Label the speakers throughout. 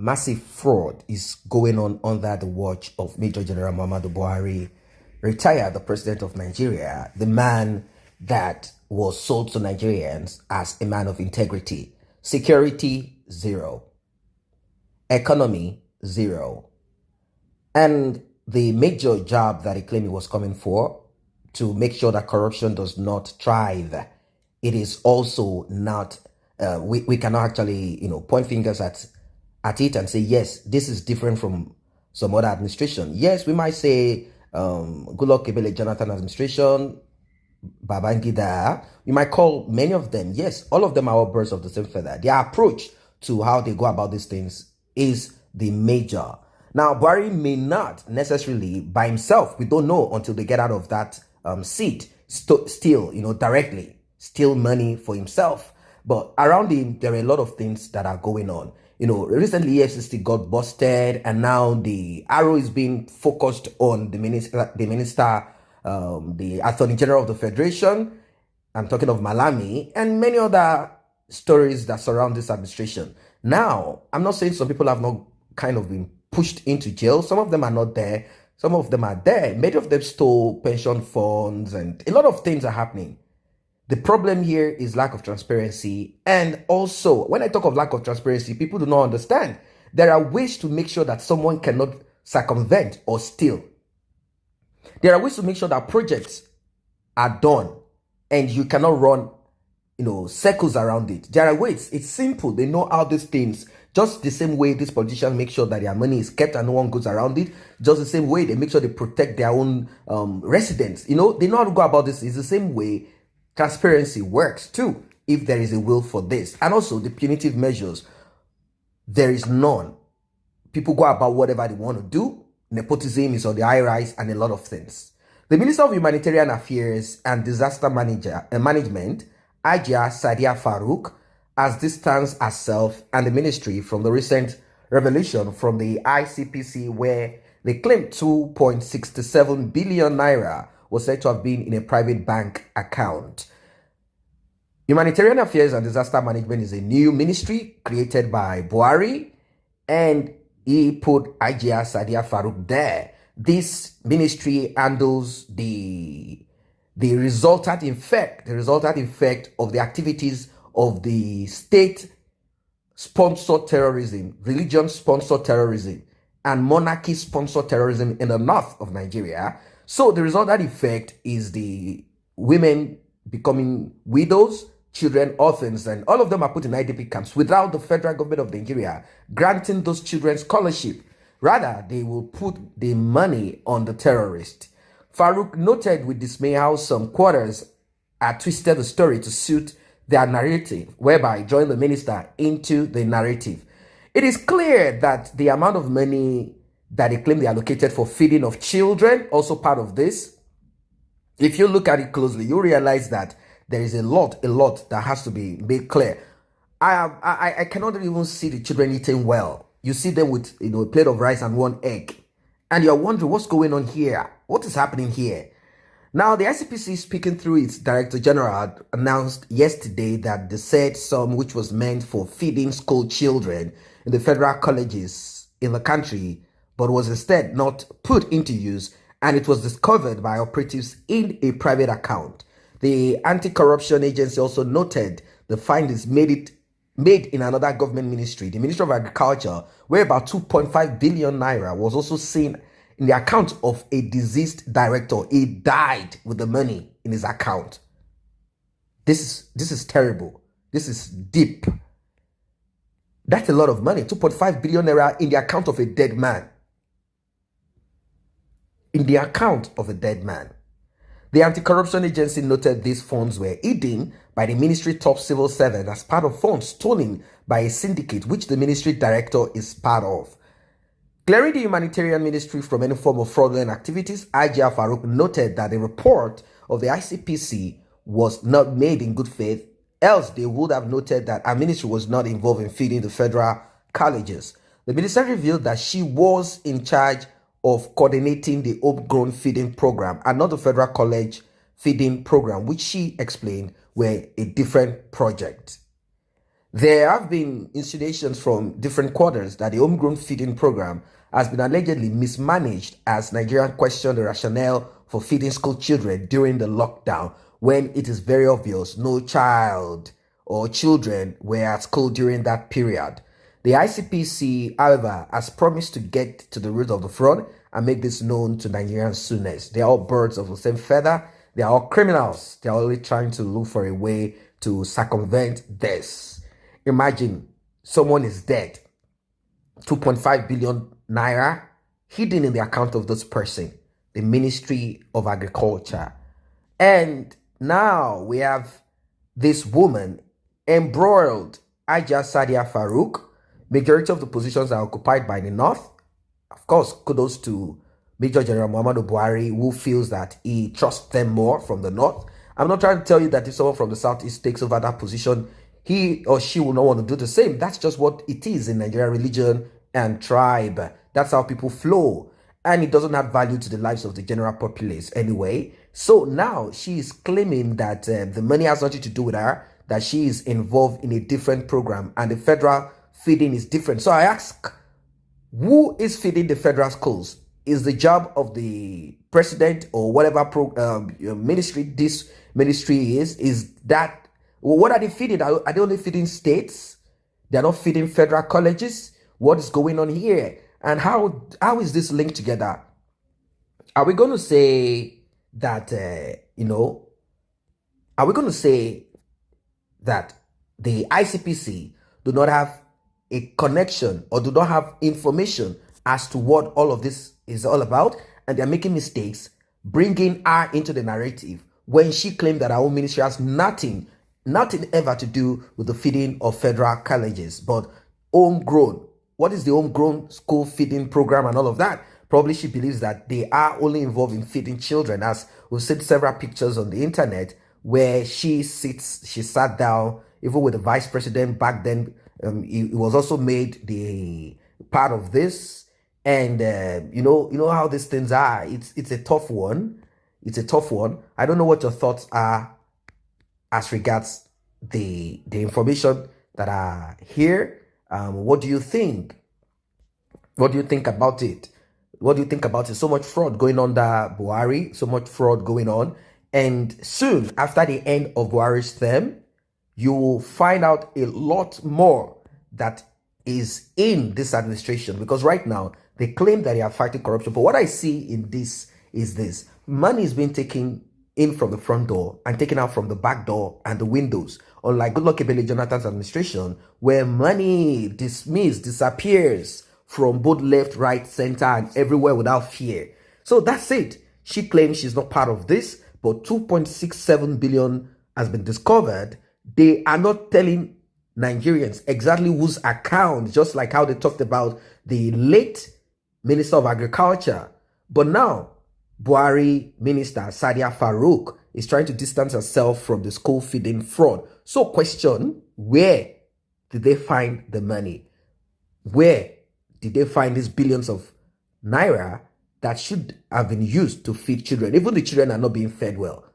Speaker 1: massive fraud is going on under the watch of Major General Muhammadu Buhari, retired, the president of Nigeria, the man that was sold to Nigerians as a man of integrity. Security, zero. Economy, zero. And the major job that he claimed he was coming for, to make sure that corruption does not thrive, it is also not, we cannot actually, point fingers at it and say, yes, this is different from some other administration. Yes, we might say, Goodluck Ebele Jonathan administration, Babangida, we might call many of them, yes, all of them are all birds of the same feather. Their approach to how they go about these things is the major. Now, Buhari may not necessarily by himself, we don't know until they get out of that seat, steal, directly, steal money for himself. But around him, there are a lot of things that are going on. Recently EFCC got busted, and now the arrow is being focused on the minister, the Attorney General of the Federation. I'm talking of Malami, and many other stories that surround this administration. Now, I'm not saying some people have not kind of been pushed into jail. Some of them are not there. Some of them are there. Many of them stole pension funds, and a lot of things are happening. The problem here is lack of transparency. And also, when I talk of lack of transparency, people do not understand. There are ways to make sure that someone cannot circumvent or steal. There are ways to make sure that projects are done and you cannot run, circles around it. There are ways. It's simple. They know how these things, just the same way these politicians make sure that their money is kept and no one goes around it, just the same way they make sure they protect their own residents. They know how to go about this. It's the same way transparency works too, if there is a will for this. And also the punitive measures, there is none. People go about whatever they want to do. Nepotism is on the high rise and a lot of things. The Minister of Humanitarian Affairs and Disaster Management, Sadiya Farouq, has distanced herself and the ministry from the recent revelation from the ICPC, where they claimed 2.67 billion naira was said to have been in a private bank account. Humanitarian Affairs and Disaster Management is a new ministry created by Buhari, and he put Sadiya Farouq there. This ministry handles the resultant effect of the activities of the state-sponsored terrorism, religion-sponsored terrorism, and monarchy-sponsored terrorism in the north of Nigeria. So the resultant effect is the women becoming widows, children, orphans, and all of them are put in IDP camps without the federal government of Nigeria granting those children scholarship. Rather, they will put the money on the terrorist. Farouq noted with dismay how some quarters are twisted the story to suit their narrative, whereby join the minister into the narrative. It is clear that the amount of money that they claim they allocated for feeding of children, also part of this. If you look at it closely, you realize that there is a lot that has to be made clear. I cannot even see the children eating well. You see them with a plate of rice and one egg, and you're wondering what's going on here. What is happening here? Now, the ICPC, speaking through its Director General, announced yesterday that the said sum, which was meant for feeding school children in the federal colleges in the country, but was instead not put into use, and it was discovered by operatives in a private account. The anti-corruption agency also noted the findings made in another government ministry, the Ministry of Agriculture, where about 2.5 billion naira was also seen in the account of a deceased director. He died with the money in his account. This is terrible. This is deep. That's a lot of money. 2.5 billion naira in the account of a dead man. In the account of a dead man. The anti-corruption agency noted these funds were hidden by the ministry top civil servant as part of funds stolen by a syndicate which the ministry director is part of. Clearing the humanitarian ministry from any form of fraudulent activities, Sadiya Farouq noted that the report of the ICPC was not made in good faith, else they would have noted that our ministry was not involved in feeding the federal colleges. The minister revealed that she was in charge of coordinating the homegrown feeding program and not the federal college feeding program, which she explained were a different project. There have been insinuations from different quarters that the homegrown feeding program has been allegedly mismanaged as Nigerians question the rationale for feeding school children during the lockdown when it is very obvious no child or children were at school during that period. The ICPC, however, has promised to get to the root of the fraud and make this known to Nigerians soonest. They are all birds of the same feather. They are all criminals. They are only trying to look for a way to circumvent this. Imagine someone is dead, 2.5 billion naira hidden in the account of this person, the Ministry of Agriculture. And now we have this woman embroiled, Sadiya Farouq. Majority of the positions are occupied by the North. Of course, kudos to Major General Muhammadu Buhari, who feels that he trusts them more from the North. I'm not trying to tell you that if someone from the Southeast takes over that position, he or she will not want to do the same. That's just what it is in Nigeria, religion and tribe. That's how people flow. And it doesn't have value to the lives of the general populace anyway. So now she is claiming that the money has nothing to do with her, that she is involved in a different program and the federal feeding is different. So I ask, who is feeding the federal schools? Is the job of the president or whatever ministry this ministry is that? What are they feeding? Are they only feeding states? They're not feeding federal colleges? What is going on here? And how is this linked together? Are we going to say that, are we going to say that the ICPC do not have a connection or do not have information as to what all of this is all about, and they're making mistakes, bringing her into the narrative when she claimed that our own ministry has nothing ever to do with the feeding of federal colleges, but homegrown. What is the homegrown school feeding program and all of that? Probably she believes that they are only involved in feeding children, as we've seen several pictures on the internet where she sat down, even with the vice president back then. He was also made the part of this. And you know how these things are. It's a tough one. It's a tough one. I don't know what your thoughts are as regards the information that are here. What do you think? What do you think about it? What do you think about it? So much fraud going on under Buhari, so much fraud going on. And soon, after the end of Buhari's term, you will find out a lot more that is in this administration. Because right now, they claim that they are fighting corruption. But what I see in this is this. Money is being taken in from the front door and taken out from the back door and the windows. Unlike Goodluck Ebele Jonathan's administration, where money disappears from both left, right, center, and everywhere without fear. So that's it. She claims she's not part of this, but 2.67 billion has been discovered. They are not telling Nigerians exactly whose account, just like how they talked about the late Minister of Agriculture. But now, Buhari Minister Sadiya Farouq is trying to distance herself from the school feeding fraud. So question, where did they find the money? Where did they find these billions of naira that should have been used to feed children? Even the children are not being fed well.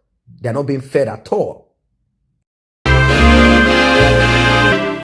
Speaker 1: They're not being fed at all.